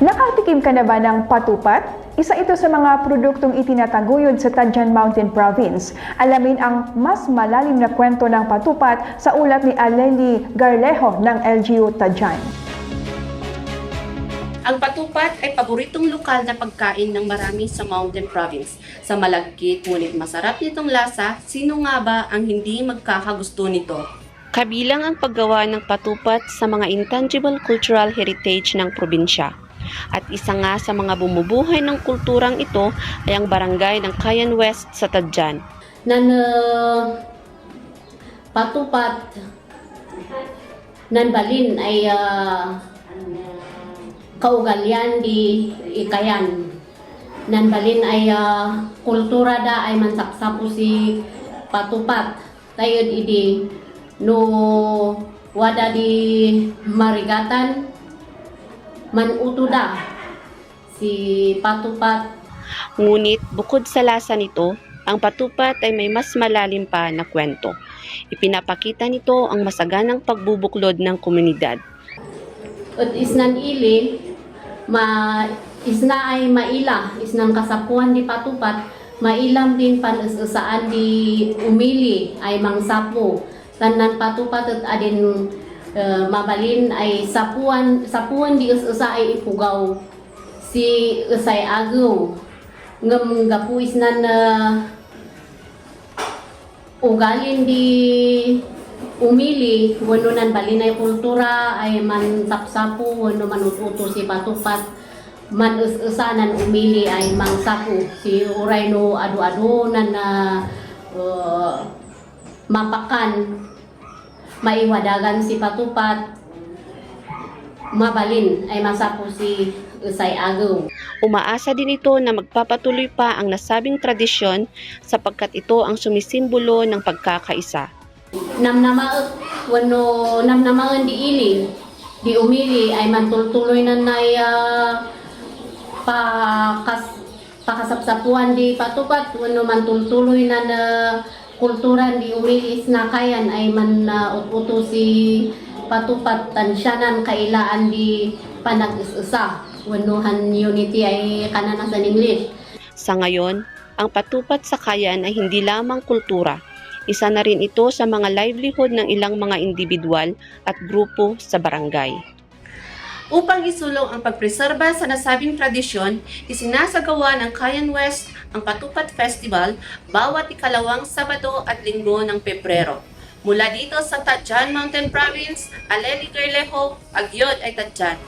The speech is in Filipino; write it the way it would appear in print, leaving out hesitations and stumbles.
Nakatikim ka na ba ng patupat? Isa ito sa mga produktong itinataguyod sa Tadjan Mountain Province. Alamin ang mas malalim na kwento ng patupat sa ulat ni Aleli Garlejo ng LGU Tadjan. Ang patupat ay paboritong lokal na pagkain ng marami sa Mountain Province. Sa malagkit ngunit masarap nitong lasa, sino nga ba ang hindi magkakagusto nito? Kabilang ang paggawa ng patupat sa mga intangible cultural heritage ng probinsya. At isa nga sa mga bumubuhay ng kulturang ito ay ang barangay ng Cayenne West sa Tadjan. Patupat nan balin ay kaugalyan di ikayan. Nan balin ay kultura da ay mansaksapo si patupat. Tayod idi no wada di marigatan manutuda si patupat. Ngunit bukod sa lasa nito, ang patupat ay may mas malalim pa na kwento. Ipinapakita nito ang masaganang pagbubuklod ng komunidad. At isnan ili, isna ay maila, isnang kasapuan di patupat, mailam din saan di umili ay mangsapo. Tanan patupat at adin mabalin ay sapuan di usa ay ipugaw si usay agaw ngam gapuis nan ugalin di umili wano nan balin ay kultura ay man sapsapo wano man ututo si patupat man usa nan umili ay mangsapo si uray no adu-adu nan mapakan maiwadagan si patupat, mabalin ay masapo si usay agaw. Umaasa din ito na magpapatuloy pa ang nasabing tradisyon sapagkat ito ang sumisimbolo ng pagkakaisa. Namnamaon di ili, di umili ay mantultuloy na nay pakasapsapuan di patupat, wano mantultuloy na kultura di umilis na kayan ay man uto si patupat tansyanan kailaan di panag-isa wanuhan unity ay kanana sa English. Sa ngayon, ang patupat sa Kayan ay hindi lamang kultura. Isa na rin ito sa mga livelihood ng ilang mga individual at grupo sa barangay. Upang isulong ang pagpreserba sa nasabing tradisyon, isinasagawa ng Cayenne West ang Patupat Festival bawat ikalawang Sabado at Linggo ng Pebrero. Mula dito sa Tadjan Mountain Province, Aleli Garlejo, Agyod ay Tadjan.